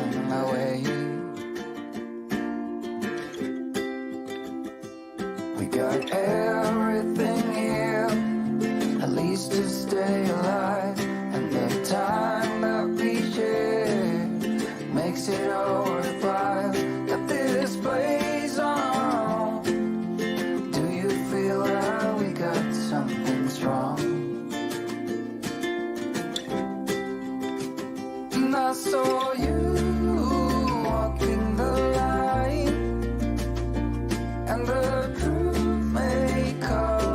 on my way. We got everything here, at least to stay alive, and the time that we share makes it all worthwhile. Got this place on our own. Do you feel that we got something strong? And I saw you walking the line, and the truth may come.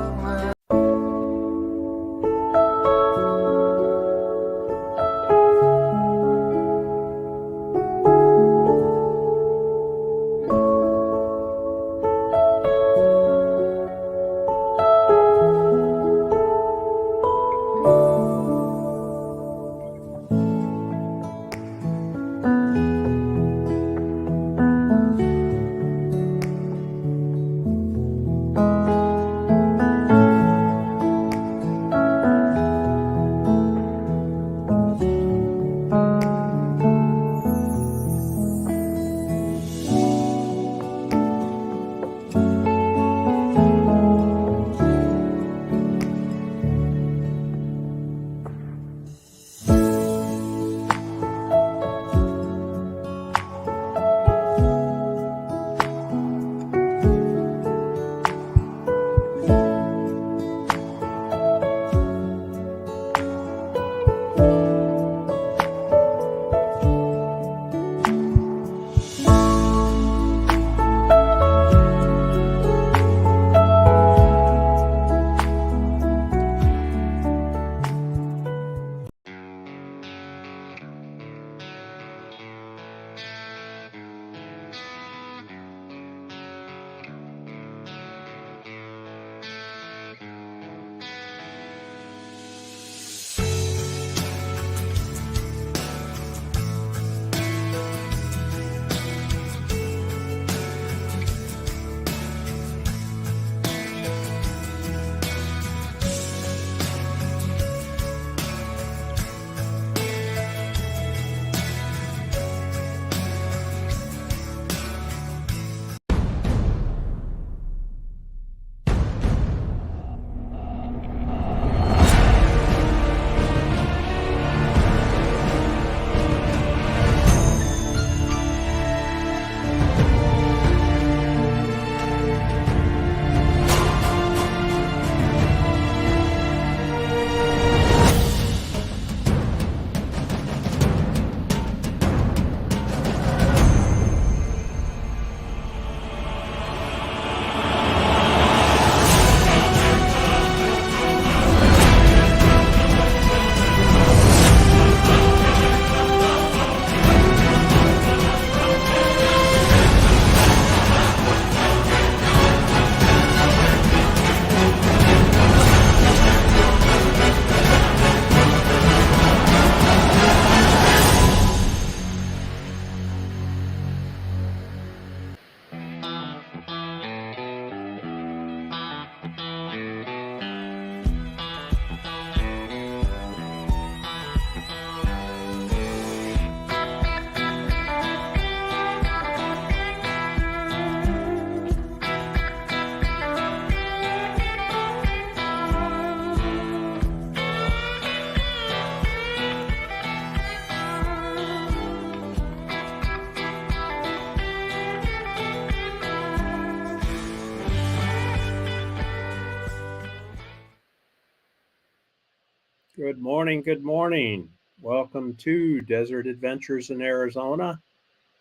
Good morning, good morning. Welcome to Desert Adventures in Arizona,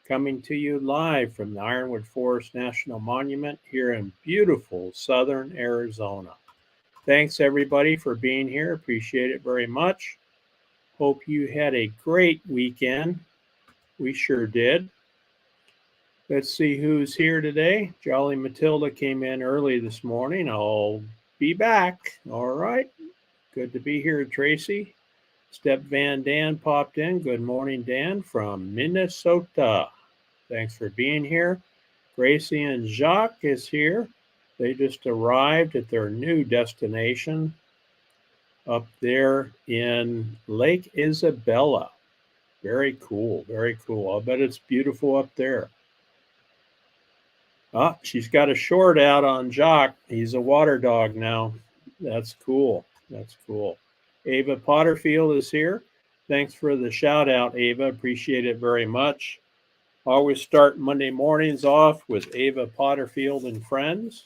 coming to you live from the Ironwood Forest National Monument here in beautiful southern Arizona. Thanks everybody for being here. Appreciate it very much. Hope you had a great weekend. We sure did. Let's see who's here today. Jolly Matilda came in early this morning. I'll be back. All right. Good to be here, Tracy. Step Van Dan popped in. Good morning, Dan, from Minnesota. Thanks for being here. Gracie and Jacques is here. They just arrived at their new destination up there in Lake Isabella. Very cool. Very cool. I'll bet it's beautiful up there. Ah, she's got a short out on Jock. He's a water dog now. That's cool. That's cool. Ava Potterfield is here. Thanks for the shout out, Ava. Appreciate it very much. Always start Monday mornings off with Ava Potterfield and friends.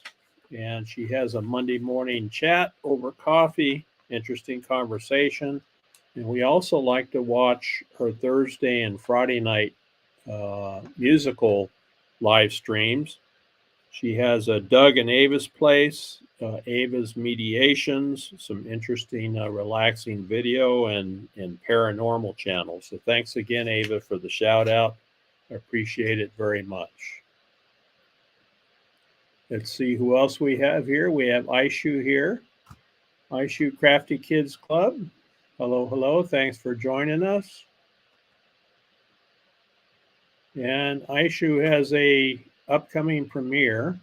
And she has a Monday morning chat over coffee, interesting conversation. And we also like to watch her Thursday and Friday night musical live streams. She has a Doug and Ava's Place, Ava's Mediations, some interesting, relaxing video and paranormal channels. So thanks again, Ava, for the shout out. I appreciate it very much. Let's see who else we have here. We have Aishu here. Aishu Crafty Kids Club. Hello, hello. Thanks for joining us. And Aishu has a upcoming premiere.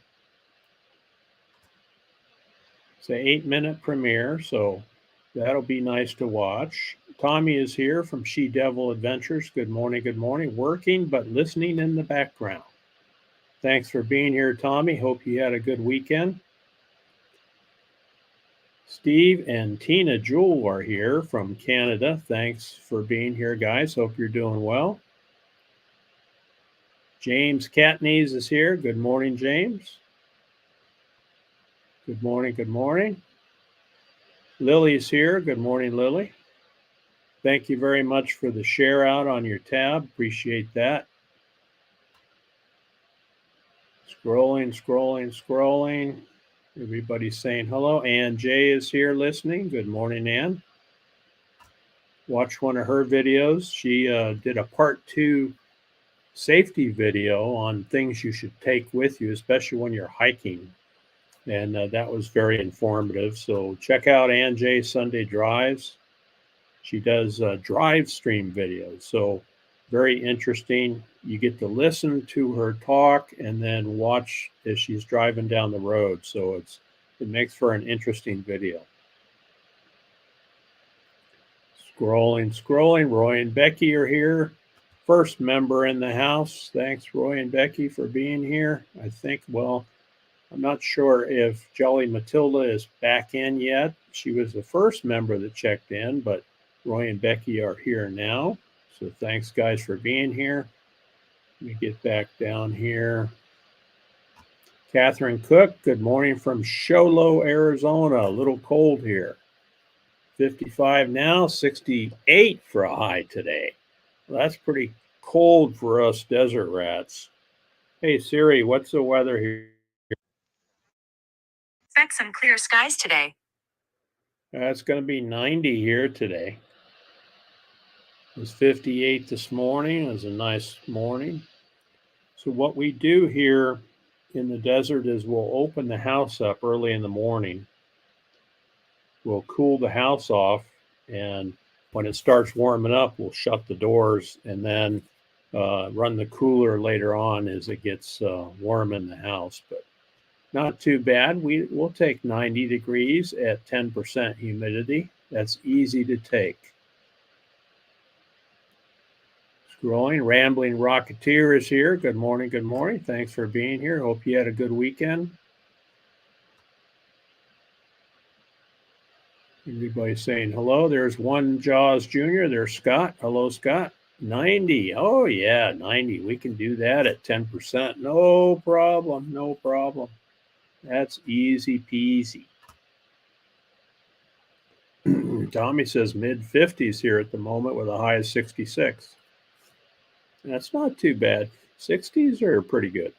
It's an 8-minute premiere, so that'll be nice to watch. Tommy is here from She Devil Adventures. Good morning, good morning. Working, but listening in the background. Thanks for being here, Tommy. Hope you had a good weekend. Steve and Tina Jewell are here from Canada. Thanks for being here, guys. Hope you're doing well. James Catneys is here. Good morning, James. Good morning, good morning. Lily's here. Good morning, Lily. Thank you very much for the share out on your tab. Appreciate that. Scrolling, scrolling, scrolling. Everybody's saying hello. Ann J is here listening. Good morning, Ann. Watch one of her videos. She did a part 2 safety video on things you should take with you, especially when you're hiking. And that was very informative. So check out Ann J Sunday Drives. She does drive stream videos. So very interesting. You get to listen to her talk and then watch as she's driving down the road. So it makes for an interesting video. Scrolling, scrolling. Roy and Becky are here. First member in the house. Thanks, Roy and Becky, for being here. I think, well, I'm not sure if Jolly Matilda is back in yet. She was the first member that checked in, but Roy and Becky are here now. So thanks, guys, for being here. Let me get back down here. Catherine Cook, good morning from Sholo, Arizona. A little cold here. 55 now, 68 for a high today. Well, that's pretty cold for us desert rats. Hey, Siri, what's the weather here? Expect some clear skies today. It's going to be 90 here today. It was 58 this morning. It was a nice morning. So what we do here in the desert is we'll open the house up early in the morning. We'll cool the house off, and when it starts warming up, we'll shut the doors and then run the cooler later on as it gets warm in the house. But not too bad. We'll take 90 degrees at 10% humidity. That's easy to take. Scrolling, Rambling Rocketeer is here. Good morning, good morning. Thanks for being here. Hope you had a good weekend. Everybody's saying hello. There's One Jaws Jr. There's Scott. Hello, Scott. 90. Oh, yeah, 90. We can do that at 10%. No problem. No problem. That's easy peasy. Tommy says mid-50s here at the moment with a high of 66. That's not too bad. 60s are pretty good.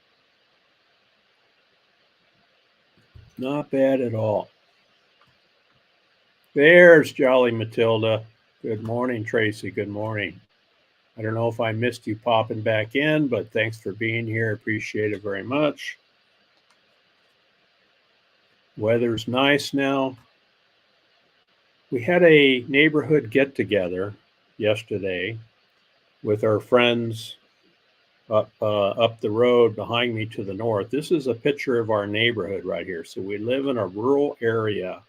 Not bad at all. There's Jolly Matilda. Good morning, Tracy. Good morning. I don't know if I missed you popping back in, but thanks for being here. Appreciate it very much. Weather's nice now. We had a neighborhood get-together yesterday with our friends up the road behind me to the north. This is a picture of our neighborhood right here. So we live in a rural area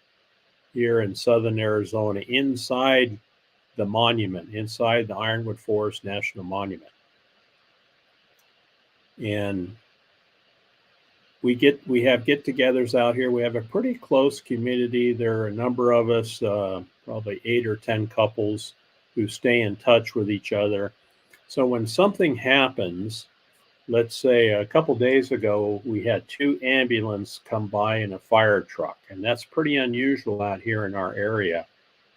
here in southern Arizona, inside the monument, inside the Ironwood Forest National Monument. And we have get-togethers out here. We have a pretty close community. There are a number of us, probably 8 or 10 couples who stay in touch with each other. So when something happens, let's say a couple days ago, we had 2 ambulances come by in a fire truck, and that's pretty unusual out here in our area.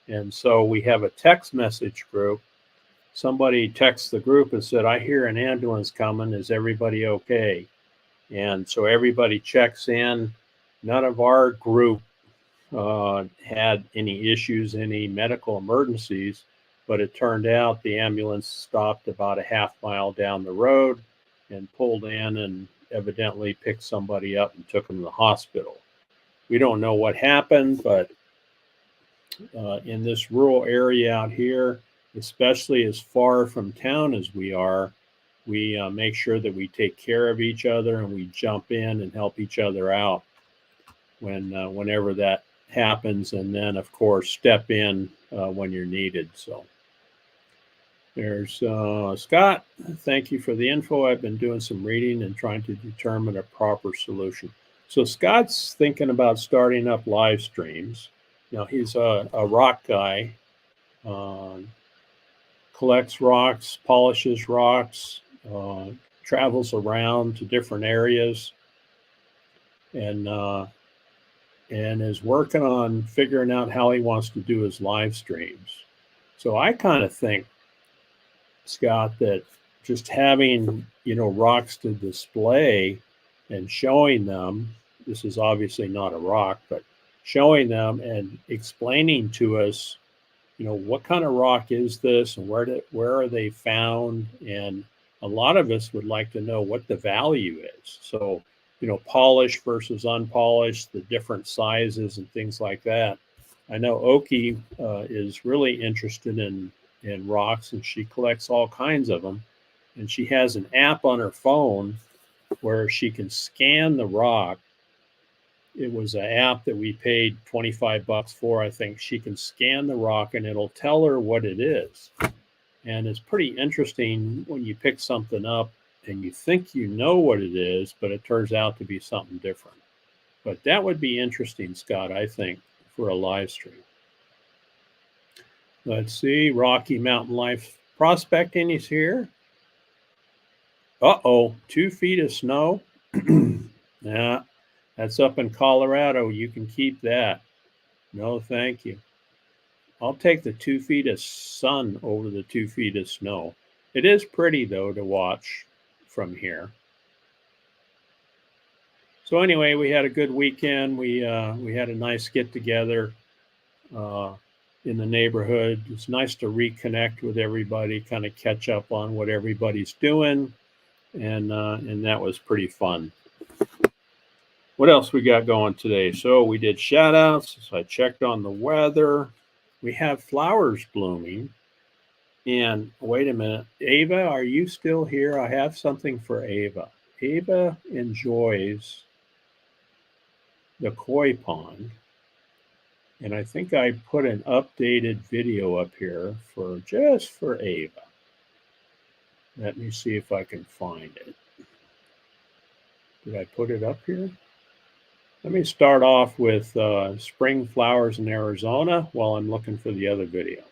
And so we have a text message group. Somebody texts the group and said, "I hear an ambulance coming. Is everybody okay?" And so everybody checks in. None of our group had any issues, any medical emergencies, but it turned out the ambulance stopped about a half mile down the road and pulled in and evidently picked somebody up and took them to the hospital. We don't know what happened, but in this rural area out here, especially as far from town as we are, we make sure that we take care of each other and we jump in and help each other out whenever that happens, and then of course step in when you're needed. So there's Scott. Thank you for the info. I've been doing some reading and trying to determine a proper solution. So Scott's thinking about starting up live streams. Now he's a rock guy, collects rocks, polishes rocks, travels around to different areas, and is working on figuring out how he wants to do his live streams. So I kind of think, Scott, that just having, rocks to display and showing them, this is obviously not a rock, but showing them and explaining to us, what kind of rock is this and where are they found? And a lot of us would like to know what the value is. So, polished versus unpolished, the different sizes and things like that. I know Oki is really interested in rocks, and she collects all kinds of them. And she has an app on her phone where she can scan the rock. It was an app that we paid $25 for, I think. She can scan the rock and it'll tell her what it is. And it's pretty interesting when you pick something up and you think you know what it is, but it turns out to be something different. But that would be interesting, Scott, I think, for a live stream. Let's see, Rocky Mountain Life Prospecting is here. 2 feet of snow. Yeah, that's up in Colorado. You can keep that. No, thank you. I'll take the 2 feet of sun over the 2 feet of snow. It is pretty, though, to watch from here. So anyway, we had a good weekend. We had a nice get-together in the neighborhood. It's nice to reconnect with everybody, kind of catch up on what everybody's doing, and that was pretty fun. What else we got going today? So we did shout outs. So I checked on the weather. We have flowers blooming. And wait a minute, Ava, are you still here? I have something for Ava. Ava enjoys the koi pond. And I think I put an updated video up here just for Ava. Let me see if I can find it. Did I put it up here? Let me start off with spring flowers in Arizona while I'm looking for the other video.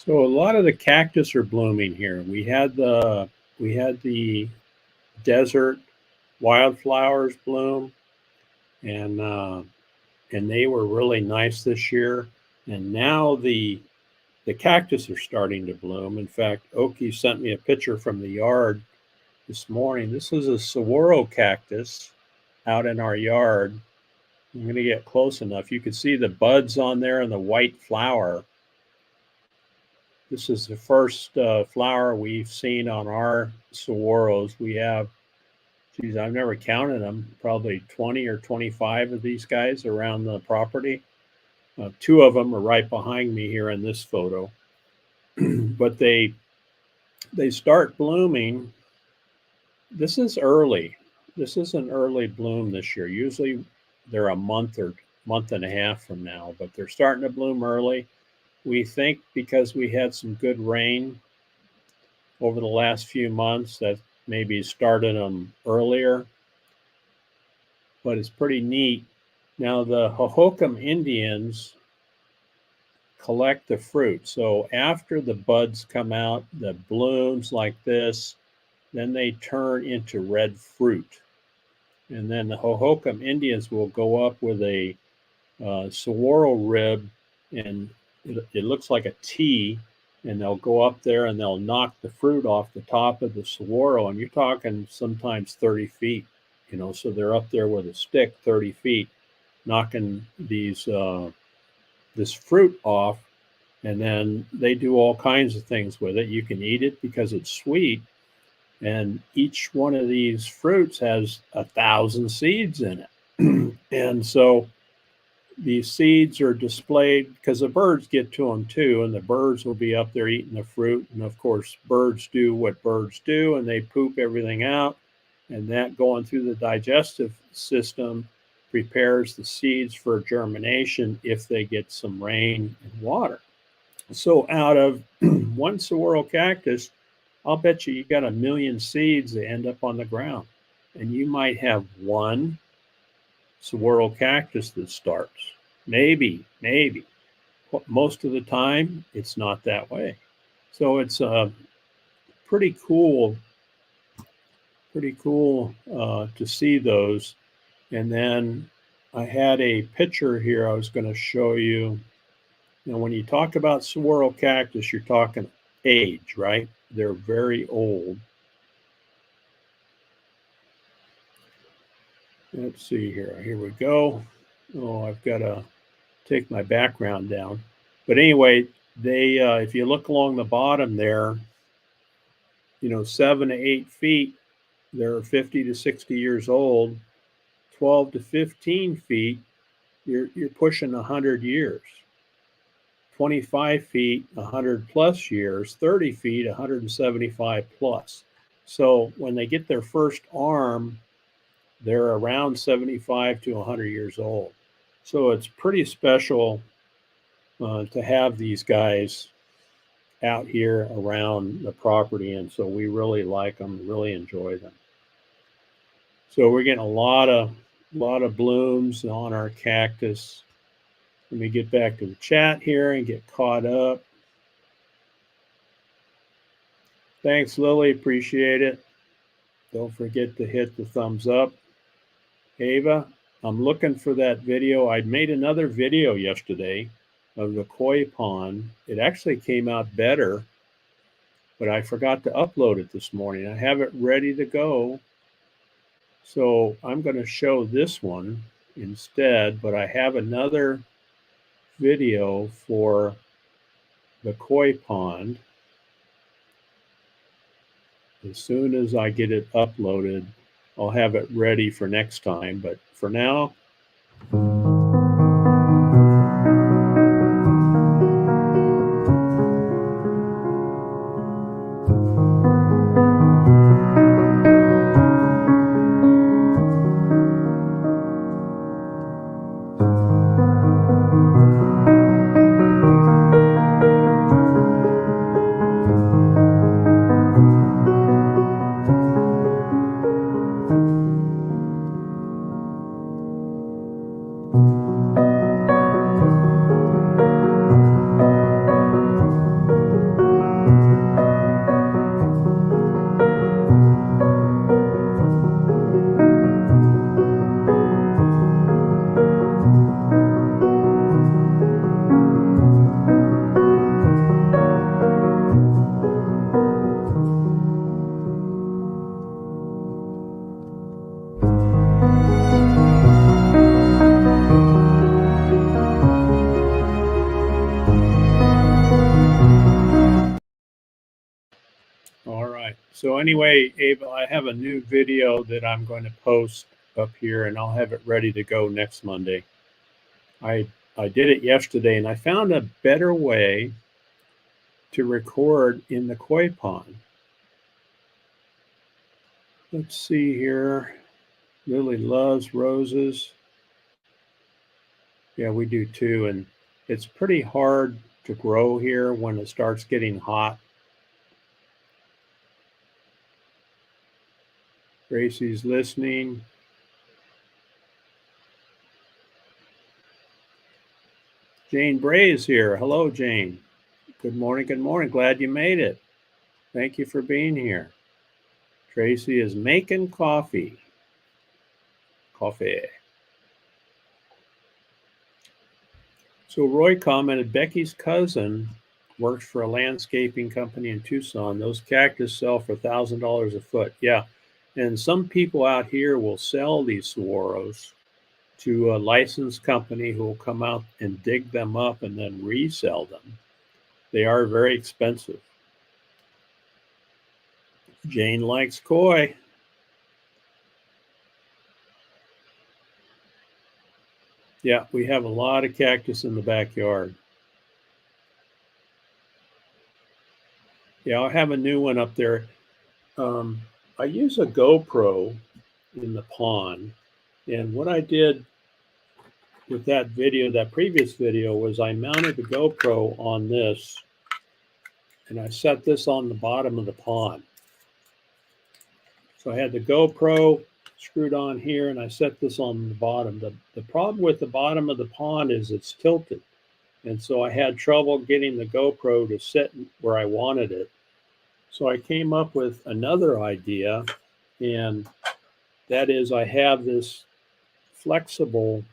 So a lot of the cactus are blooming here. We had the desert wildflowers bloom, and they were really nice this year. And now the cactus are starting to bloom. In fact, Oki sent me a picture from the yard this morning. This is a saguaro cactus out in our yard. I'm going to get close enough. You can see the buds on there and the white flower. This is the first flower we've seen on our saguaros. We have, geez, I've never counted them, probably 20 or 25 of these guys around the property. Two of them are right behind me here in this photo. But they start blooming. This is early. This is an early bloom this year. Usually they're a month or month and a half from now, but they're starting to bloom early. We think because we had some good rain over the last few months that maybe started them earlier, but it's pretty neat. Now the Hohokam Indians collect the fruit. So after the buds come out, the blooms like this, then they turn into red fruit. And then the Hohokam Indians will go up with a saguaro rib, and it looks like a T, and they'll go up there and they'll knock the fruit off the top of the saguaro, and you're talking sometimes 30 feet, so they're up there with a stick 30 feet, knocking this fruit off, and then they do all kinds of things with it. You can eat it because it's sweet, and each one of these fruits has 1,000 seeds in it. And so these seeds are displayed because the birds get to them too, and the birds will be up there eating the fruit. And of course, birds do what birds do, and they poop everything out, and that going through the digestive system prepares the seeds for germination if they get some rain and water. So out of one saguaro cactus, I'll bet you got 1 million seeds that end up on the ground. And you might have one saguaro cactus that starts. Maybe. Most of the time, it's not that way. So it's pretty cool to see those. And then I had a picture here I was going to show you. When you talk about saguaro cactus, you're talking age, right? They're very old. Let's see here. Here we go. Oh, I've got to take my background down. But anyway, they, if you look along the bottom there, 7 to 8 feet, they're 50 to 60 years old. 12 to 15 feet, you're pushing 100 years. 25 feet, 100 plus years. 30 feet, 175 plus. So when they get their first arm, they're around 75 to 100 years old. So it's pretty special to have these guys out here around the property. And so we really like them, really enjoy them. So we're getting a lot of blooms on our cactus. Let me get back to the chat here and get caught up. Thanks, Lily. Appreciate it. Don't forget to hit the thumbs up. Ava, I'm looking for that video. I made another video yesterday of the koi pond. It actually came out better, but I forgot to upload it this morning. I have it ready to go. So I'm going to show this one instead, but I have another video for the koi pond. As soon as I get it uploaded, I'll have it ready for next time. But for now, All right. So anyway, Ava, I have a new video that I'm going to post up here, and I'll have it ready to go next Monday. I did it yesterday, and I found a better way to record in the koi pond. Let's see here. Lily loves roses. Yeah, we do too. And it's pretty hard to grow here when it starts getting hot. Gracie's listening. Jane Bray is here. Hello, Jane. Good morning. Good morning. Glad you made it. Thank you for being here. Tracy is making coffee. So Roy commented, Becky's cousin works for a landscaping company in Tucson. Those cactus sell for $1,000 a foot. Yeah. And some people out here will sell these saguaros to a licensed company who will come out and dig them up and then resell them. They are very expensive. Jane likes koi. Yeah, we have a lot of cactus in the backyard. Yeah, I'll have a new one up there. I use a GoPro in the pond. And what I did with that video, that previous video, was I mounted the GoPro on this and I set this on the bottom of the pond. So I had the GoPro screwed on here and I set this on the bottom. The problem with the bottom of the pond is it's tilted. And so I had trouble getting the GoPro to sit where I wanted it. So I came up with another idea, and that is I have this flexible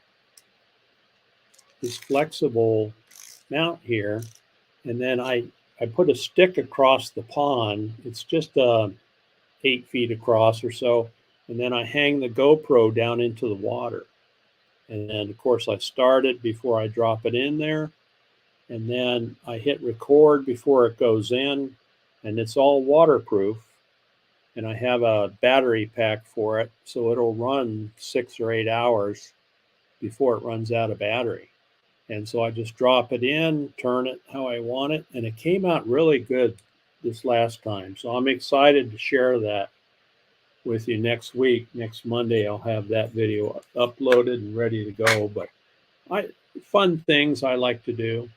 mount here, and then I put a stick across the pond. It's just 8 feet across or so, and then I hang the GoPro down into the water. And then, of course, I start it before I drop it in there, and then I hit record before it goes in, and it's all waterproof. And I have a battery pack for it, so it'll run 6 or 8 hours before it runs out of battery. And so I just drop it in, turn it how I want it, and it came out really good this last time. So I'm excited to share that with you next week. Next Monday, I'll have that video uploaded and ready to go. But fun things I like to do.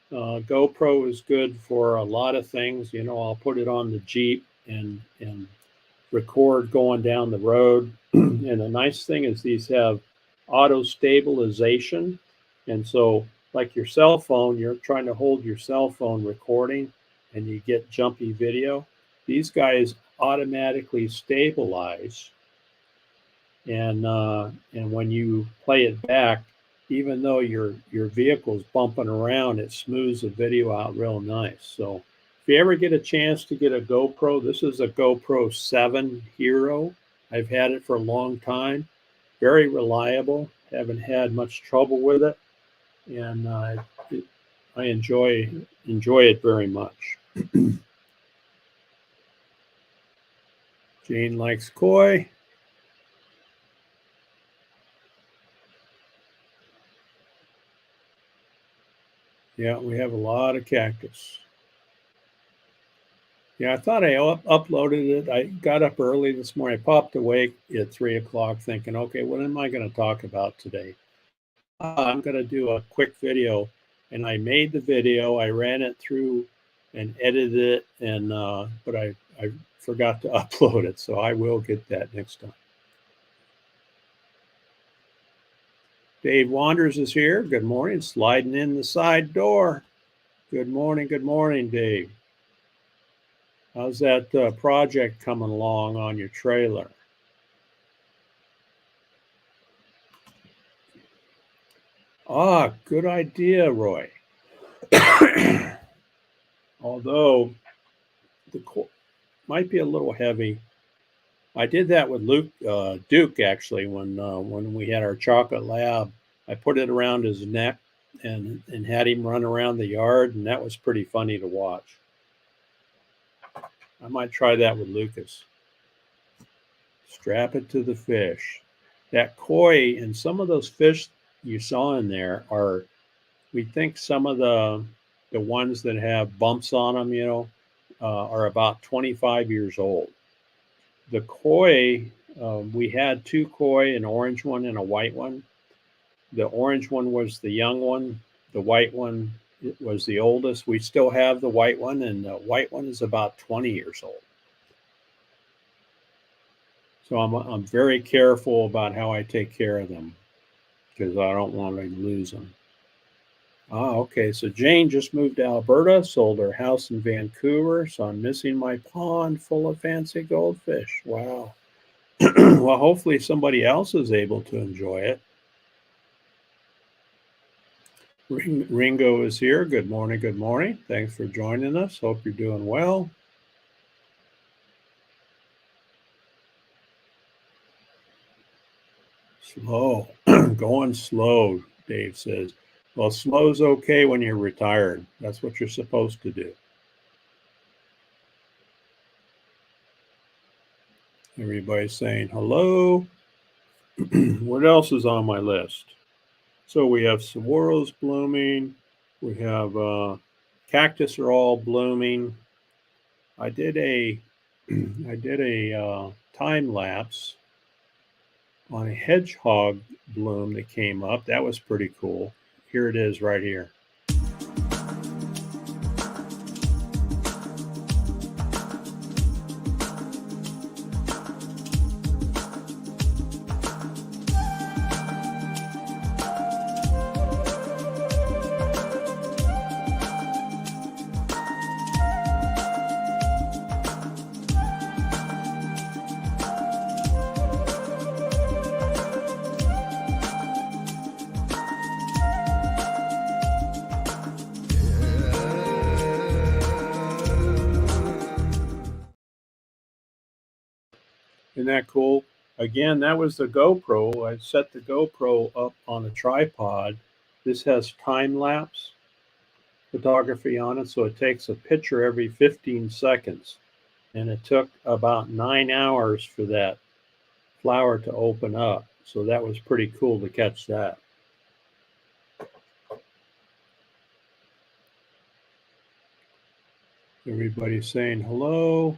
GoPro is good for a lot of things. You know, I'll put it on the Jeep and record going down the road. And the nice thing is these have auto stabilization. And so like your cell phone, you're trying to hold your cell phone recording and you get jumpy video. These guys automatically stabilize. And when you play it back, even though your vehicle's bumping around, it smooths the video out real nice. So if you ever get a chance to get a GoPro, this is a GoPro 7 Hero. I've had it for a long time. Very reliable. Haven't had much trouble with it. And I enjoy it very much. Jane likes koi. Yeah, we have a lot of cactus. Yeah, I thought I uploaded it. I got up early this morning. I popped awake at 3 o'clock thinking, okay, what am I going to talk about today? I'm going to do a quick video. And I made the video. I ran it through and edited it, and but I forgot to upload it. So I will get that next time. Dave Wanders is here. Good morning. Sliding in the side door. Good morning, Dave. How's that project coming along on your trailer? Ah, good idea, Roy. Although the might be a little heavy. I did that with Duke actually when we had our chocolate lab. I put it around his neck and had him run around the yard, and that was pretty funny to watch. I might try that with Lucas. Strap it to the fish. That koi and some of those fish you saw in there are, we think some of the ones that have bumps on them, are about 25 years old. The koi, we had two koi, an orange one and a white one. The orange one was the young one. The white one was the oldest. We still have the white one, and the white one is about 20 years old. So I'm very careful about how I take care of them because I don't want to lose them. Okay. So Jane just moved to Alberta, sold her house in Vancouver. So I'm missing my pond full of fancy goldfish. Wow. Well, hopefully somebody else is able to enjoy it. Ringo is here. Good morning. Good morning. Thanks for joining us. Hope you're doing well. Slow. Going slow, Dave says. Well, slow's okay when you're retired. That's what you're supposed to do. Everybody's saying hello. What else is on my list? So we have saguaros blooming. We have cactus are all blooming. I did a time lapse on a hedgehog bloom that came up. That was pretty cool. Here it is right here. Isn't that cool? Again, that was the GoPro. I set the GoPro up on a tripod. This has time lapse photography on it, so it takes a picture every 15 seconds. And it took about 9 hours for that flower to open up. So that was pretty cool to catch that. Everybody's saying hello.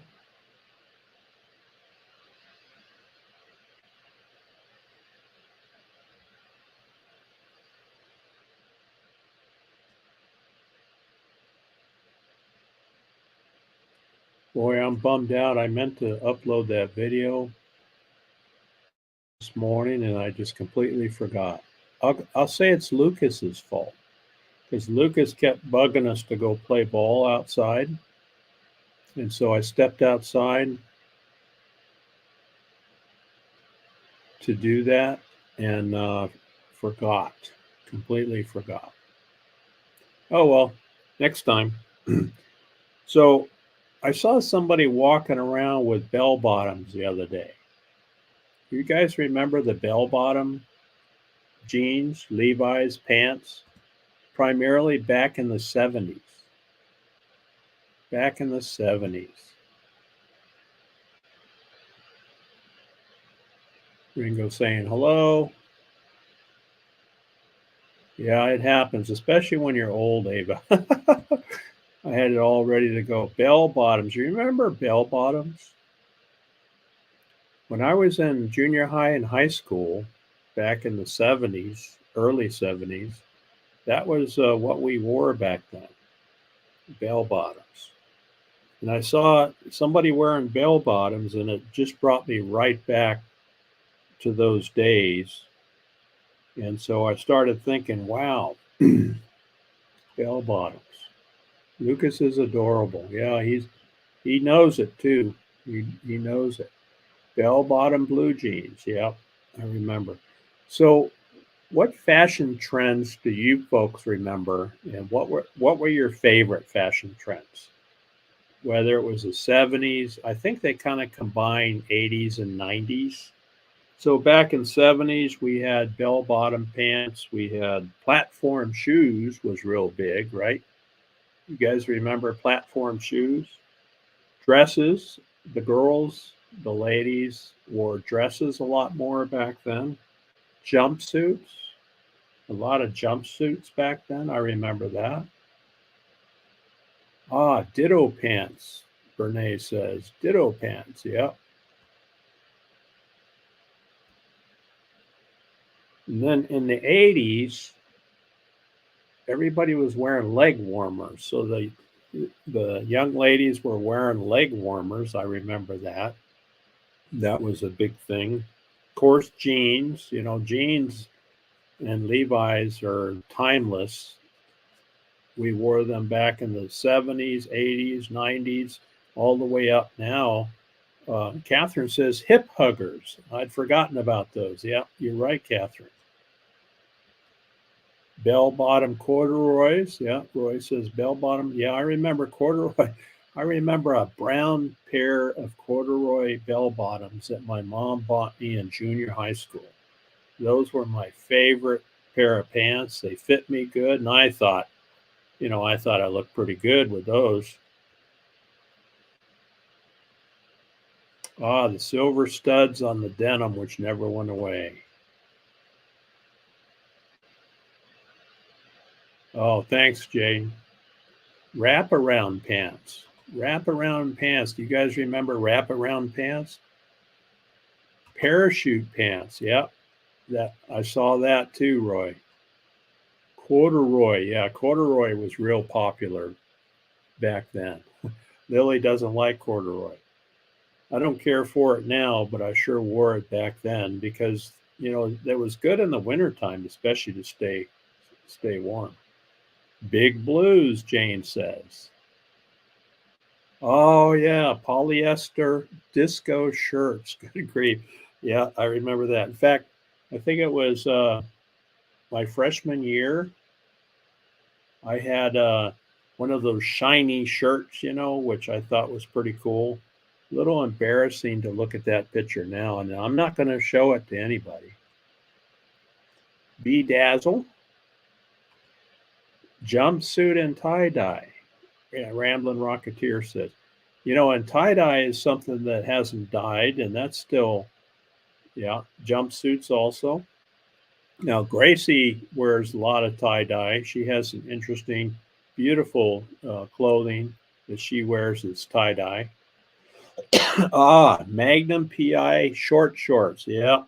Boy, I'm bummed out. I meant to upload that video this morning and I just completely forgot. I'll say it's Lucas's fault because Lucas kept bugging us to go play ball outside. And so I stepped outside to do that and completely forgot. Oh, well, next time. So I saw somebody walking around with bell bottoms the other day. You guys remember the bell bottom jeans, Levi's pants, primarily back in the 70s. Back in the 70s. Ringo saying hello. Yeah, it happens, especially when you're old, Ava. I had it all ready to go. Bell bottoms. You remember bell bottoms? When I was in junior high and high school, back in the 70s, early 70s, that was what we wore back then, bell bottoms. And I saw somebody wearing bell bottoms, and it just brought me right back to those days. And so I started thinking, wow, bell bottoms. Lucas is adorable. Yeah, he knows it too. He knows it. Bell bottom blue jeans. Yep, I remember. So what fashion trends do you folks remember? And what were your favorite fashion trends? Whether it was the 70s, I think they kind of combined 80s and 90s. So back in 70s, we had bell bottom pants. We had platform shoes was real big, right? You guys remember platform shoes? Dresses, the girls, the ladies wore dresses a lot more back then. Jumpsuits, a lot of jumpsuits back then. I remember that. Ah, ditto pants, Bernays says. Ditto pants, yeah. And then in the 80s, everybody was wearing leg warmers. So the young ladies were wearing leg warmers. I remember that. That was a big thing. Of course, jeans, jeans and Levi's are timeless. We wore them back in the 70s, 80s, 90s, all the way up now. Catherine says hip huggers. I'd forgotten about those. Yeah, you're right, Catherine. Bell bottom corduroys. Yeah, Roy says bell bottom. Yeah, I remember corduroy. I remember a brown pair of corduroy bell bottoms that my mom bought me in junior high school. Those were my favorite pair of pants. They fit me good. And I thought I looked pretty good with those. Ah, the silver studs on the denim, which never went away. Oh, thanks, Jane. Wraparound pants. Wraparound pants. Do you guys remember wraparound pants? Parachute pants. Yep. That I saw that too, Roy. Corduroy. Yeah, corduroy was real popular back then. Lily doesn't like corduroy. I don't care for it now, but I sure wore it back then because, it was good in the wintertime, especially to stay warm. Big blues, Jane says. Oh, yeah, polyester disco shirts. Good grief. Yeah, I remember that. In fact, I think it was my freshman year. I had one of those shiny shirts, which I thought was pretty cool. A little embarrassing to look at that picture now, and I'm not going to show it to anybody. Bedazzle, jumpsuit and tie-dye. Yeah, Ramblin' Rocketeer says. And tie-dye is something that hasn't died, and that's still, yeah, jumpsuits also. Now, Gracie wears a lot of tie-dye. She has some interesting, beautiful clothing that she wears that's tie-dye. Magnum PI short shorts. Yeah.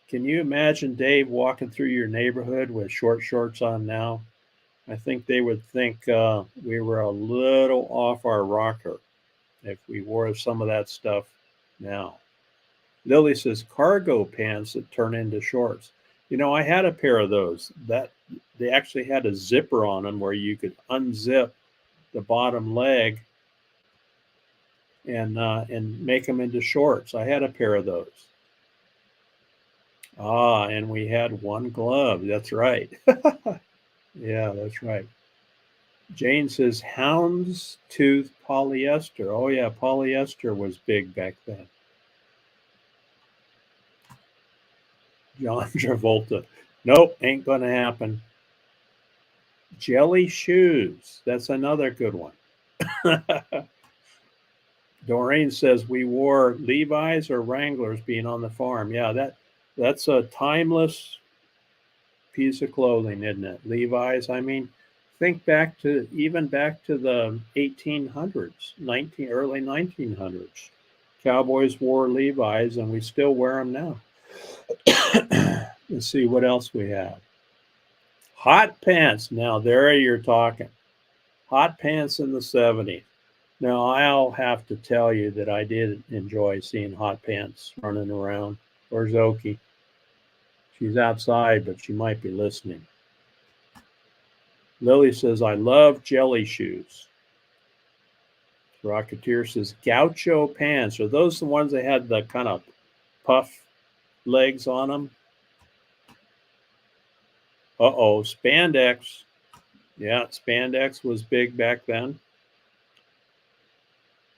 Can you imagine Dave walking through your neighborhood with short shorts on now? I think they would think we were a little off our rocker if we wore some of that stuff now. Lily says cargo pants that turn into shorts. I had a pair of those that they actually had a zipper on them where you could unzip the bottom leg and make them into shorts. I had a pair of those. And we had one glove. That's right. Yeah, that's right. Jane says houndstooth polyester. Oh, yeah, polyester was big back then. John Travolta. Nope, ain't going to happen. Jelly shoes. That's another good one. Doreen says we wore Levi's or Wranglers being on the farm. Yeah, that's a timeless piece of clothing, isn't it? Levi's. I mean, think back to the 1800s, early 1900s. Cowboys wore Levi's, and we still wear them now. Let's see what else we have. Hot pants. Now there you're talking. Hot pants in the 70s. Now I'll have to tell you that I did enjoy seeing hot pants running around. Where's Okie? She's outside, but she might be listening. Lily says, I love jelly shoes. Rocketeer says, gaucho pants. Are those the ones that had the kind of puff legs on them? Spandex. Yeah, spandex was big back then.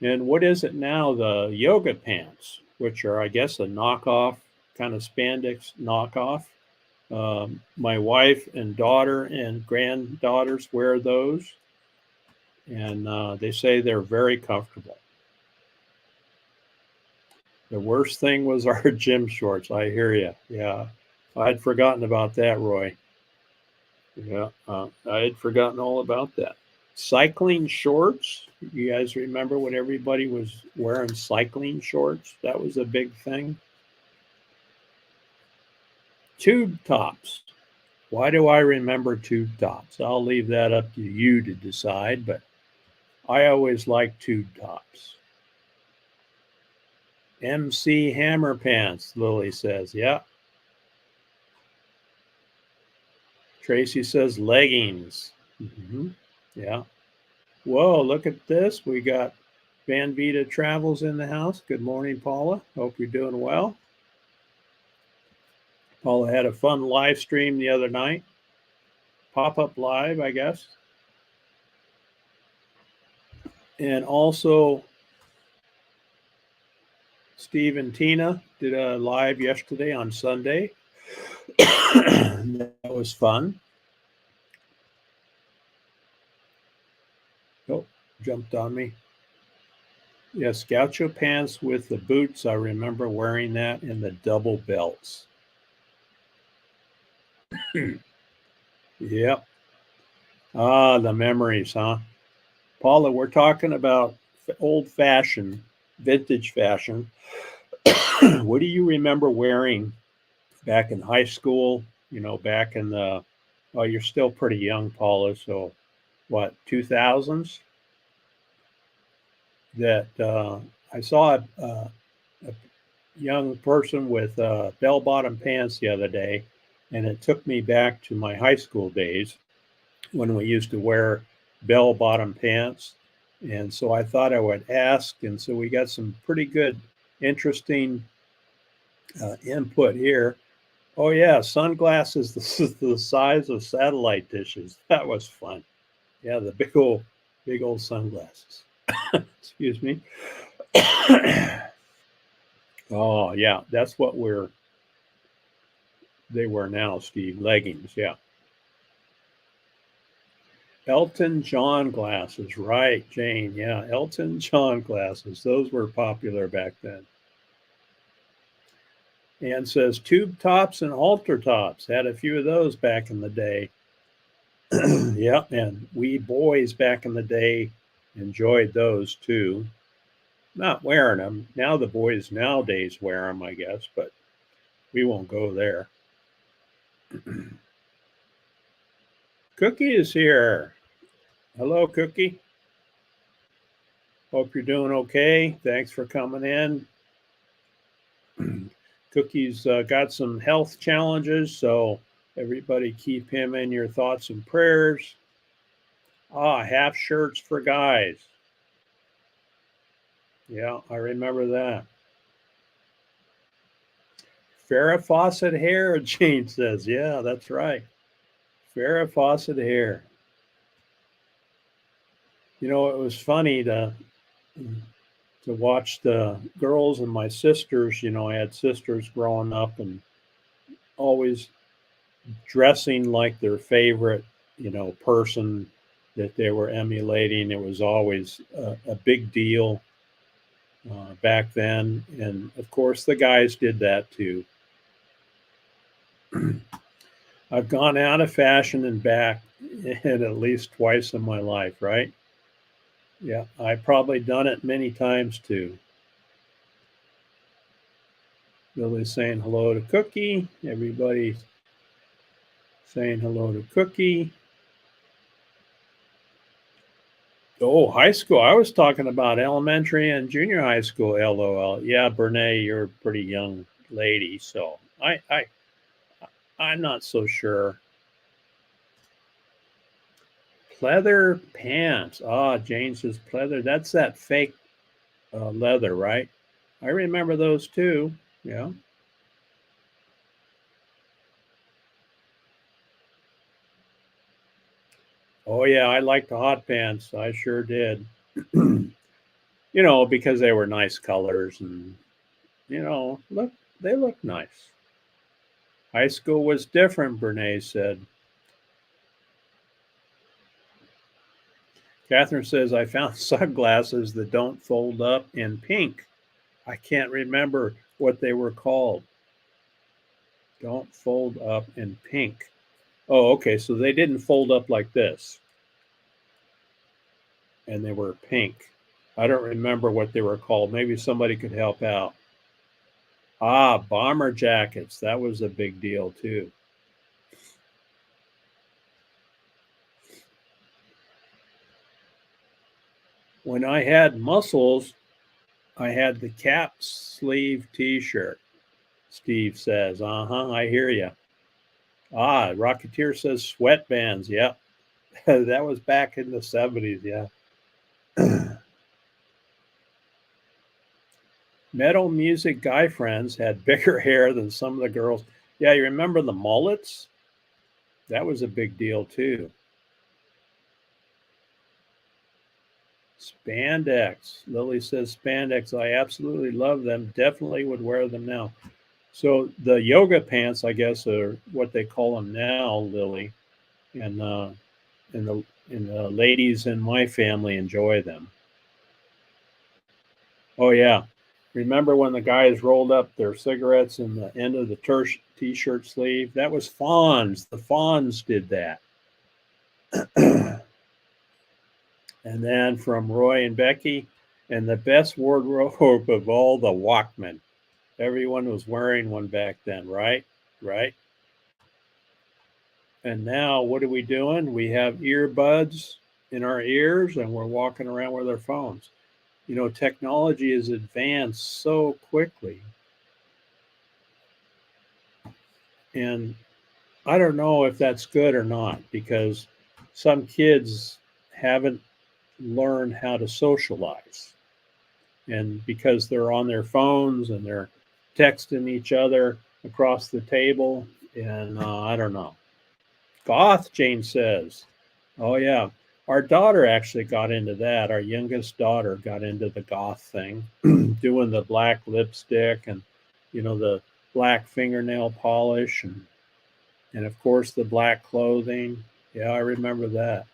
And what is it now? The yoga pants, which are, I guess, a knockoff, kind of spandex knockoff. My wife and daughter and granddaughters wear those. and they say they're very comfortable. The worst thing was our gym shorts. I hear you. Yeah, I'd forgotten about that, Roy. Yeah, I had forgotten all about that. Cycling shorts. You guys remember when everybody was wearing cycling shorts? That was a big thing. Tube tops. Why do I remember tube tops? I'll leave that up to you to decide, but I always liked tube tops. MC Hammer pants, Lily says. Yeah. Tracy says leggings. Mm-hmm. Yeah. Whoa, look at this. We got Van Vita Travels in the house. Good morning, Paula. Hope you're doing well. Paula had a fun live stream the other night. Pop-up live, I guess. And also, Steve and Tina did a live yesterday on Sunday. That was fun. Oh, jumped on me. Yes, gaucho pants with the boots. I remember wearing that and the double belts. Yep. Ah, the memories, huh? Paula, we're talking about old fashioned, vintage fashion. What do you remember wearing back in high school? You know, back in the, well, you're still pretty young, Paula. So, what, 2000s? That I saw a young person with bell bottom pants the other day, and it took me back to my high school days when we used to wear bell bottom pants. And so I thought I would ask. And so we got some pretty good, interesting input here. Oh, yeah, sunglasses the size of satellite dishes. That was fun. Yeah, the big old sunglasses. Excuse me. Oh, yeah, that's what they were now, Steve. Leggings, yeah. Elton John glasses, right, Jane. Yeah, Elton John glasses. Those were popular back then. And says tube tops and halter tops. Had a few of those back in the day. Yeah, and we boys back in the day enjoyed those too. Not wearing them. Now the boys nowadays wear them, I guess, but we won't go there. Cookie is here. Hello, Cookie. Hope you're doing okay. Thanks for coming in. Cookie's got some health challenges, so everybody keep him in your thoughts and prayers. Ah, half shirts for guys. Yeah, I remember that. Farrah Fawcett hair, Jane says. Yeah, that's right. Farrah Fawcett hair. You know, it was funny to watch the girls and my sisters. You know, I had sisters growing up and always dressing like their favorite, you know, person that they were emulating. It was always a big deal back then. And of course, the guys did that too. I've gone out of fashion and back at least twice in my life, right? Yeah, I've probably done it many times too. Lily's saying hello to Cookie. Everybody's saying hello to Cookie. Oh, high school. I was talking about elementary and junior high school. LOL. Yeah, Brene, you're a pretty young lady, so I'm not so sure. Pleather pants. Ah, Jane says pleather. That's that fake leather, right? I remember those too. Yeah. Oh yeah, I liked the hot pants. I sure did. You know, because they were nice colors and you know, they look nice. High school was different, Brene said. Catherine says, I found sunglasses that don't fold up in pink. I can't remember what they were called. Don't fold up in pink. Oh, okay. So they didn't fold up like this. And they were pink. I don't remember what they were called. Maybe somebody could help out. Ah, bomber jackets. That was a big deal too. When I had muscles, I had the cap sleeve t-shirt. Steve says, I hear you. Ah, Rocketeer says sweatbands. Yep. That was back in the 70s. Yeah. Metal music guy friends had bigger hair than some of the girls. Yeah, you remember the mullets? That was a big deal too. Spandex. Lily says spandex. I absolutely love them. Definitely would wear them now. So the yoga pants, I guess, are what they call them now, Lily, and the ladies in my family enjoy them. Oh yeah, remember when the guys rolled up their cigarettes in the end of the t-shirt sleeve? That was Fonz. The Fonz did that. And then from Roy and Becky, and the best wardrobe of all, the Walkman. Everyone was wearing one back then, right? Right. And now what are we doing? We have earbuds in our ears and we're walking around with our phones. You know, technology has advanced so quickly. And I don't know if that's good or not because some kids haven't learned how to socialize. And because they're on their phones and they're texting each other across the table, and I don't know. Goth, Jane says. Oh, yeah. Our daughter actually got into that. Our youngest daughter got into the goth thing, doing the black lipstick and, the black fingernail polish and of course, the black clothing. Yeah, I remember that.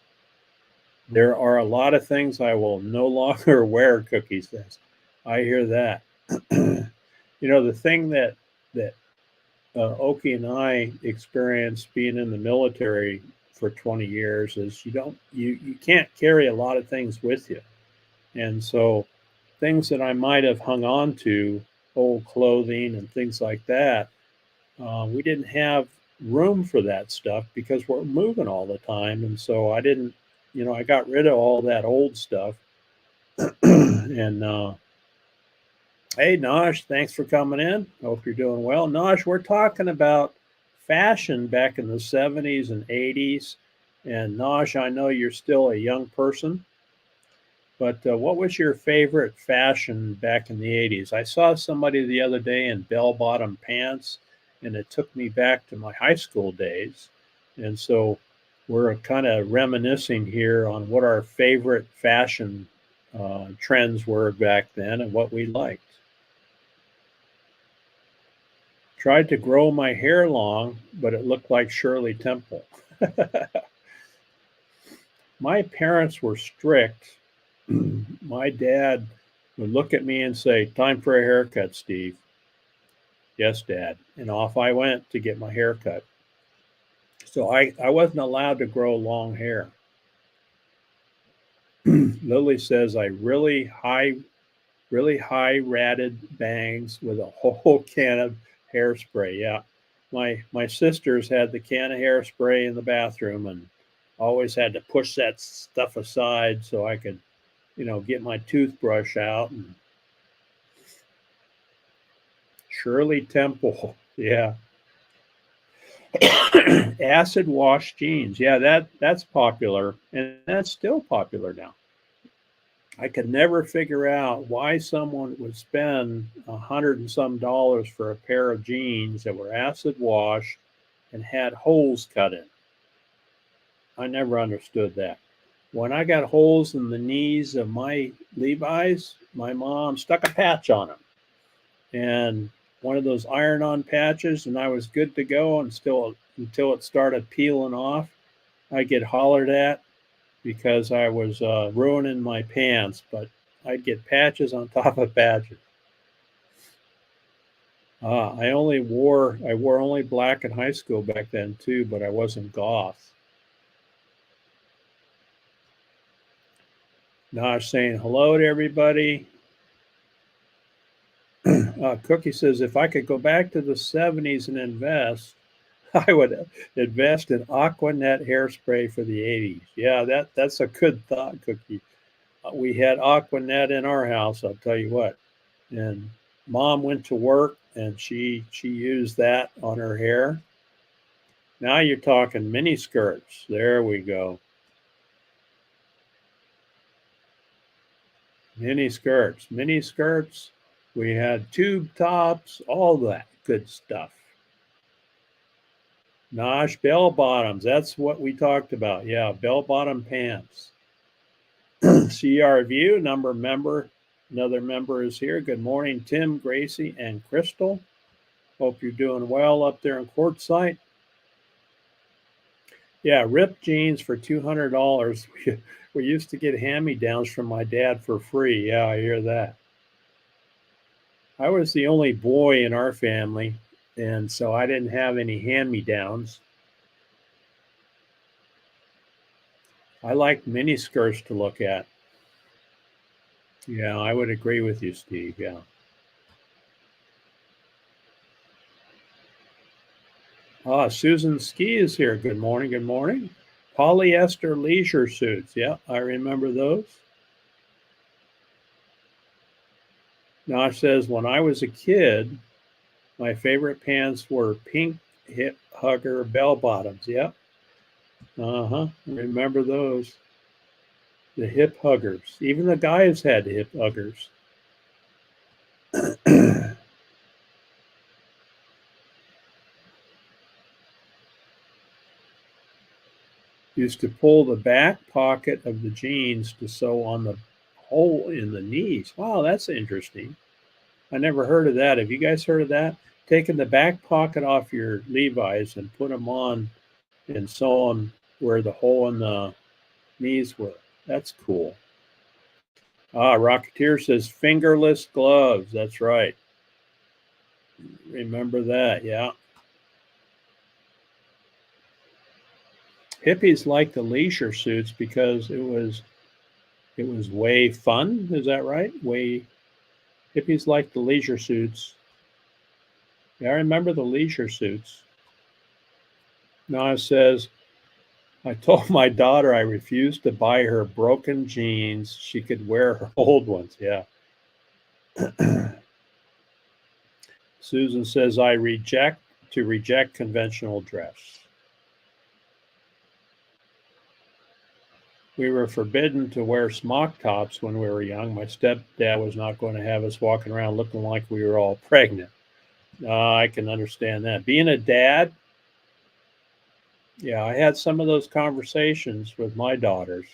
There are a lot of things I will no longer wear, Cookie says. I hear that. The thing that Oki and I experienced being in the military for 20 years is you can't carry a lot of things with you. And so things that I might have hung on to, old clothing and things like that, we didn't have room for that stuff because we're moving all the time. And so I didn't, I got rid of all that old stuff. And hey, Nosh, thanks for coming in. Hope you're doing well. Nosh, we're talking about fashion back in the 70s and 80s. And Nosh, I know you're still a young person, but what was your favorite fashion back in the 80s? I saw somebody the other day in bell-bottom pants, and it took me back to my high school days. And so we're kind of reminiscing here on what our favorite fashion trends were back then and what we liked. Tried to grow my hair long, but it looked like Shirley Temple. My parents were strict. My dad would look at me and say, "Time for a haircut, Steve." "Yes, Dad." And off I went to get my hair cut. So I wasn't allowed to grow long hair. Lily says I really high ratted bangs with a whole can of hairspray. Yeah. My sisters had the can of hairspray in the bathroom and always had to push that stuff aside so I could, get my toothbrush out. And Shirley Temple. Yeah. Acid wash jeans. Yeah, that's popular and that's still popular now. I could never figure out why someone would spend $100 and some for a pair of jeans that were acid washed and had holes cut in. I never understood that. When I got holes in the knees of my Levi's, my mom stuck a patch on them. And one of those iron-on patches, and I was good to go until it started peeling off. I get hollered at. because I was ruining my pants, but I'd get patches on top of patches. I wore only black in high school back then too, but I wasn't goth. Nosh saying hello to everybody. Cookie says, if I could go back to the 70s and invest, I would invest in Aquanet hairspray for the 80s. Yeah, that's a good thought, Cookie. We had Aquanet in our house, I'll tell you what. And Mom went to work and she used that on her hair. Now you're talking mini skirts. There we go. Mini skirts. We had tube tops, all that good stuff. Nosh, bell bottoms. That's what we talked about. Yeah, bell bottom pants. CR View, another member is here. Good morning, Tim, Gracie, and Crystal. Hope you're doing well up there in Quartzsite. Yeah, ripped jeans for $200. We used to get hand-me-downs from my dad for free. Yeah, I hear that. I was the only boy in our family, and so I didn't have any hand-me-downs. I like mini skirts to look at. Yeah, I would agree with you, Steve. Yeah. Susan Ski is here. Good morning. Good morning. Polyester leisure suits. Yeah, I remember those. Nosh says, when I was a kid, my favorite pants were pink hip hugger bell bottoms. Yep. Remember those. The hip huggers. Even the guys had hip huggers. Used to pull the back pocket of the jeans to sew on the hole in the knees. Wow, that's interesting. I never heard of that. Have you guys heard of that? Taking the back pocket off your Levi's and put them on and sew them where the hole in the knees were. That's cool. Rocketeer says fingerless gloves. That's right. Remember that, yeah. Hippies liked the leisure suits because it was way fun. Is that right? Hippies liked the leisure suits. Yeah, I remember the leisure suits. Nana says, I told my daughter I refused to buy her broken jeans. She could wear her old ones. Yeah. Susan says, I reject conventional dress. We were forbidden to wear smock tops when we were young. My stepdad was not going to have us walking around looking like we were all pregnant. I can understand that. Being a dad, yeah, I had some of those conversations with my daughters.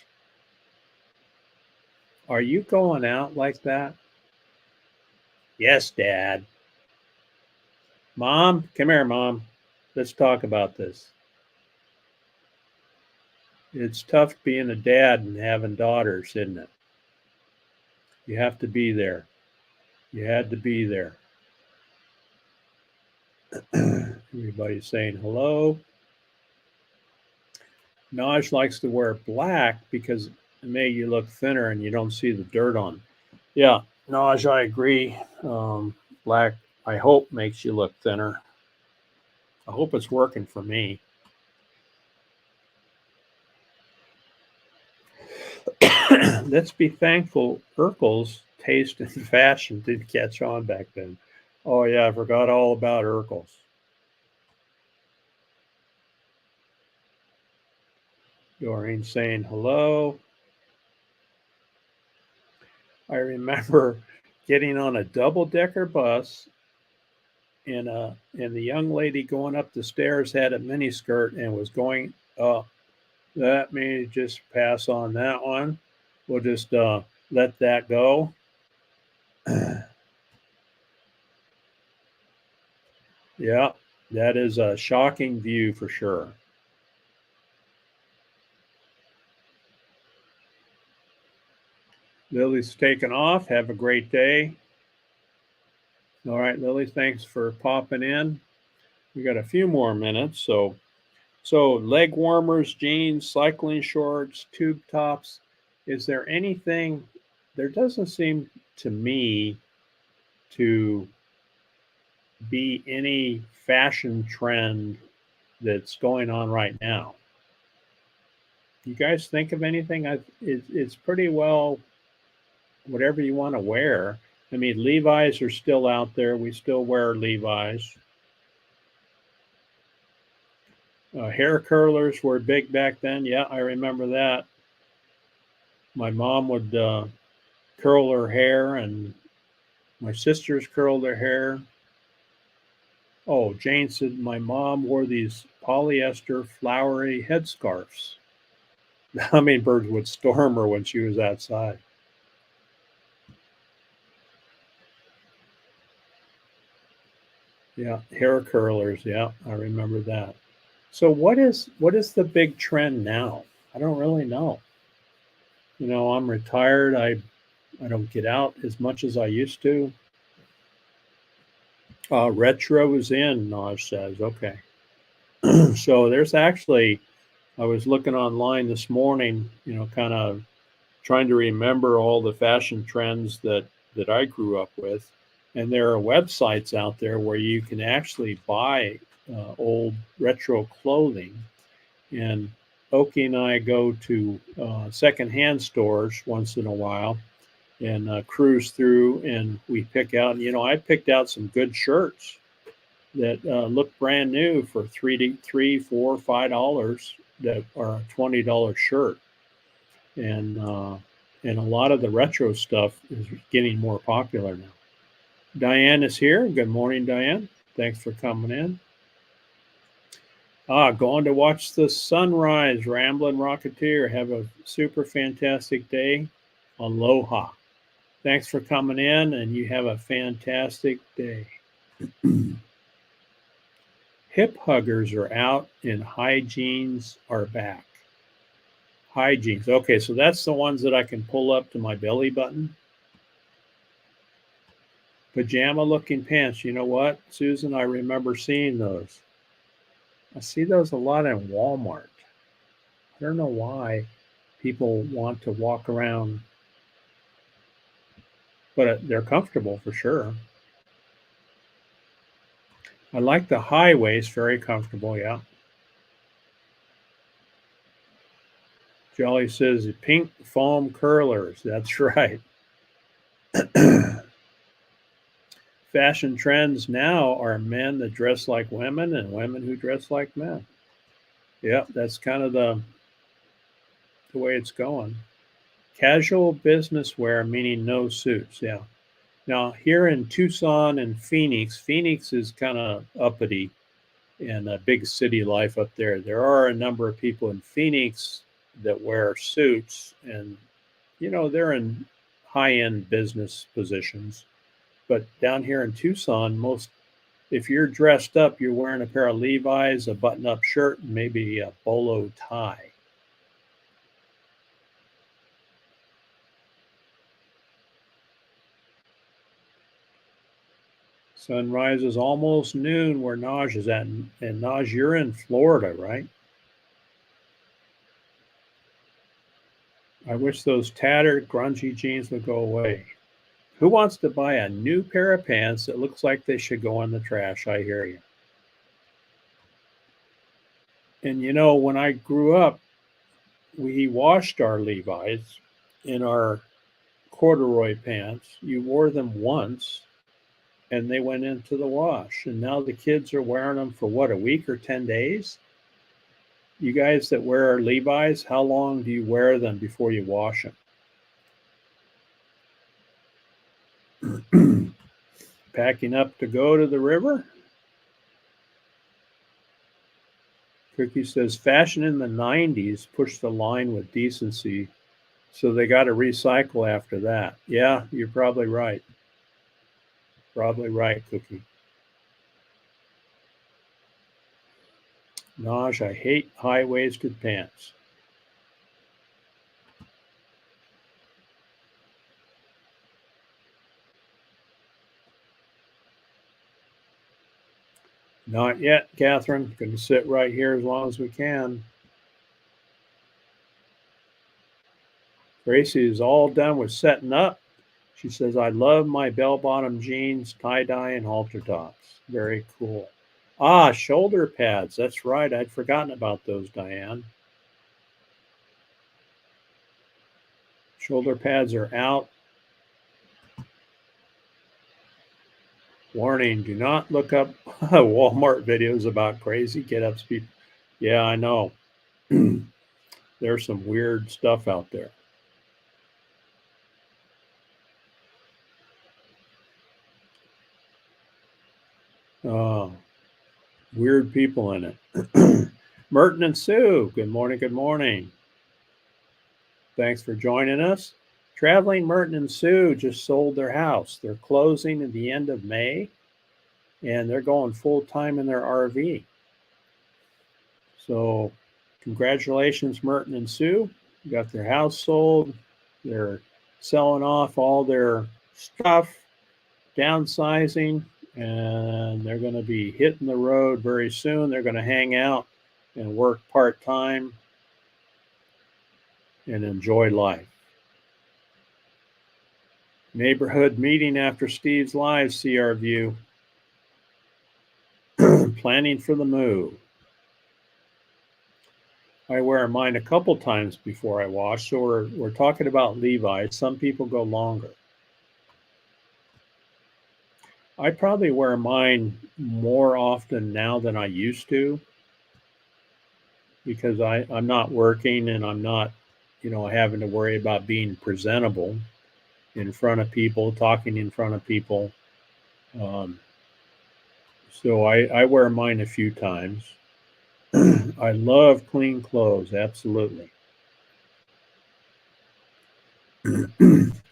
Are you going out like that? Yes, Dad. Mom, come here, Mom. Let's talk about this. It's tough being a dad and having daughters, isn't it? You have to be there. You had to be there. Everybody's saying hello. Naj likes to wear black because it made you look thinner and you don't see the dirt on. Yeah, Naj, I agree. Black, I hope, makes you look thinner. I hope it's working for me. Let's be thankful Urkel's taste and fashion didn't catch on back then. Oh, yeah, I forgot all about Urkel's. Doreen saying hello. I remember getting on a double-decker bus and the young lady going up the stairs had a miniskirt and was going, let me just pass on that one. We'll just let that go. Yeah, that is a shocking view for sure. Lily's taken off. Have a great day. All right, Lily, thanks for popping in. We got a few more minutes. So leg warmers, jeans, cycling shorts, tube tops. Is there anything? There doesn't seem to me to be any fashion trend that's going on right now. You guys think of anything? It's pretty well whatever you want to wear. I mean, Levi's are still out there. We still wear Levi's. Hair curlers were big back then. Yeah, I remember that. My mom would curl her hair, and my sisters curled their hair. Oh, Jane said my mom wore these polyester flowery headscarves. The hummingbirds would storm her when she was outside. Yeah, hair curlers. Yeah, I remember that. So what is the big trend now? I don't really know. You know, I'm retired. I don't get out as much as I used to. Retro is in, Naj says. Okay. So there's actually, I was looking online this morning, you know, kind of trying to remember all the fashion trends that I grew up with. And there are websites out there where you can actually buy old retro clothing. And Oki and I go to secondhand stores once in a while and cruise through, and we pick out. You know, I picked out some good shirts that look brand new for $3, $4, $5 that are a $20 shirt, and a lot of the retro stuff is getting more popular now. Diane is here. Good morning, Diane. Thanks for coming in. Going to watch the sunrise, Ramblin' Rocketeer. Have a super fantastic day. Aloha. Thanks for coming in, and you have a fantastic day. Hip huggers are out, and high jeans are back. High jeans. Okay, so that's the ones that I can pull up to my belly button. Pajama looking pants. You know what, Susan? I remember seeing those. I see those a lot in Walmart. I don't know why people want to walk around, but they're comfortable for sure. I like the high waist, very comfortable, yeah. Jolly says pink foam curlers. That's right. Fashion trends now are men that dress like women and women who dress like men. Yeah, that's kind of the way it's going. Casual business wear, meaning no suits. Yeah. Now, here in Tucson and Phoenix is kind of uppity and a big city life up there. There are a number of people in Phoenix that wear suits, and, you know, they're in high end business positions. But down here in Tucson, if you're dressed up, you're wearing a pair of Levi's, a button up shirt, and maybe a bolo tie. Sunrise is almost noon where Naj is at. And Naj, you're in Florida, right? I wish those tattered, grungy jeans would go away. Who wants to buy a new pair of pants that looks like they should go in the trash? I hear you. And you know, when I grew up, we washed our Levi's in our corduroy pants. You wore them once and they went into the wash. And now the kids are wearing them for what, a week or 10 days? You guys that wear Levi's, how long do you wear them before you wash them? Packing up to go to the river? Cookie says fashion in the 90s pushed the line with decency, so they got to recycle after that. Yeah, you're probably right. Probably right, Cookie. Naj, I hate high-waisted pants. Not yet, Catherine. Going to sit right here as long as we can. Gracie is all done with setting up. She says, I love my bell-bottom jeans, tie-dye, and halter tops. Very cool. Ah, shoulder pads. That's right. I'd forgotten about those, Diane. Shoulder pads are out. Warning, do not look up Walmart videos about crazy get-ups people. Yeah, I know. There's some weird stuff out there. Weird people in it. Merton and Sue, good morning, good morning. Thanks for joining us. Traveling Merton and Sue just sold their house. They're closing at the end of May, and they're going full time in their RV. So, congratulations, Merton and Sue. You got their house sold. They're selling off all their stuff, downsizing, and they're going to be hitting the road very soon. They're going to hang out and work part time and enjoy life. Neighborhood meeting after Steve's live CR view. Planning for the move. I wear mine a couple times before I wash, so we're talking about Levi's. Some people go longer. I probably wear mine more often now than I used to because I'm not working and I'm not, having to worry about being presentable in front of people, talking in front of people. So I wear mine a few times. I love clean clothes, absolutely.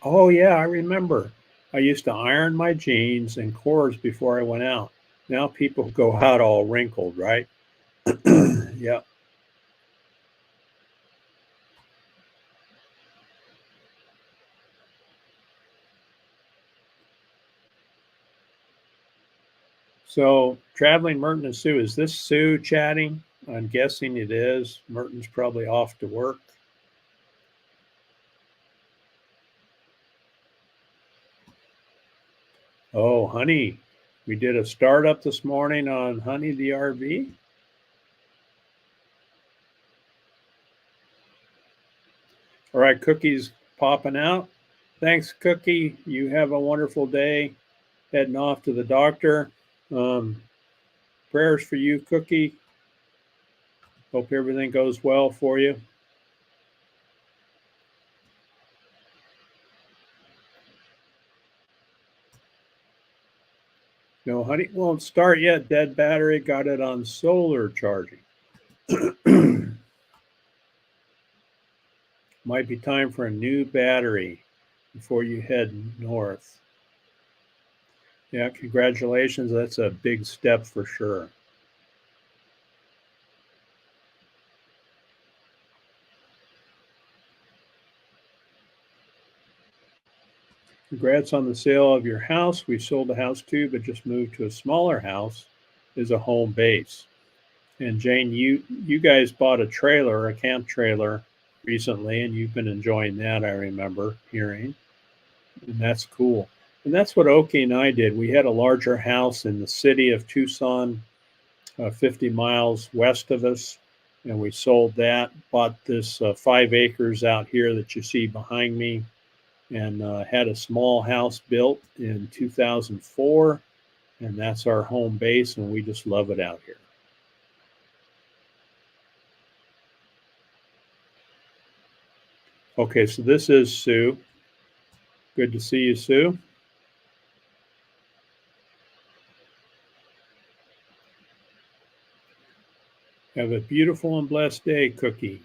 Oh, yeah, I remember. I used to iron my jeans and cords before I went out. Now people go out all wrinkled, right? Yeah. So, traveling Merton and Sue, is this Sue chatting? I'm guessing it is. Merton's probably off to work. Oh, Honey, we did a startup this morning on Honey the RV. All right, Cookie's popping out. Thanks, Cookie. You have a wonderful day. Heading off to the doctor. Prayers for you, Cookie. Hope everything goes well for you. No, Honey won't start yet. Dead battery. Got it on solar charging. Might be time for a new battery before you head north. Yeah, congratulations. That's a big step for sure. Congrats on the sale of your house. We sold the house too, but just moved to a smaller house as a home base. And Jane, you guys bought a trailer, a camp trailer recently, and you've been enjoying that, I remember hearing. And that's cool. And that's what Oki and I did. We had a larger house in the city of Tucson, 50 miles west of us, and we sold that, bought this 5 acres out here that you see behind me, and had a small house built in 2004, and that's our home base, and we just love it out here. Okay, so this is Sue. Good to see you, Sue. Have a beautiful and blessed day, Cookie.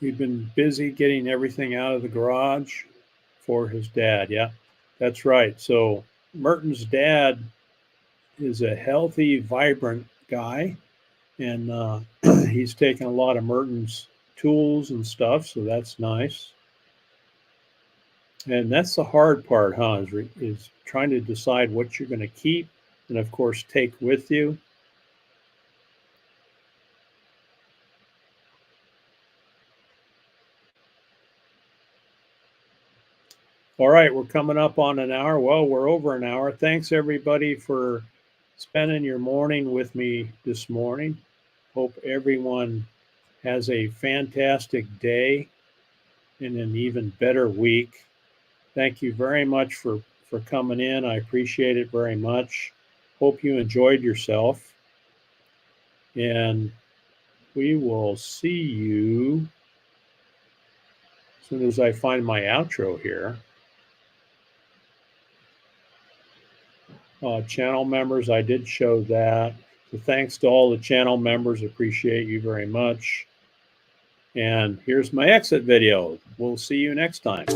We've been busy getting everything out of the garage for his dad. Yeah, that's right. So Merton's dad is a healthy, vibrant guy, and he's taken a lot of Merton's tools and stuff, so that's nice. And that's the hard part, huh? Is trying to decide what you're going to keep and, of course, take with you. All right, we're coming up on an hour. Well, we're over an hour. Thanks, everybody, for spending your morning with me this morning. Hope everyone has a fantastic day and an even better week. Thank you very much for coming in. I appreciate it very much. Hope you enjoyed yourself. And we will see you as soon as I find my outro here. Channel members, I did show that. So thanks to all the channel members. Appreciate you very much. And here's my exit video. We'll see you next time.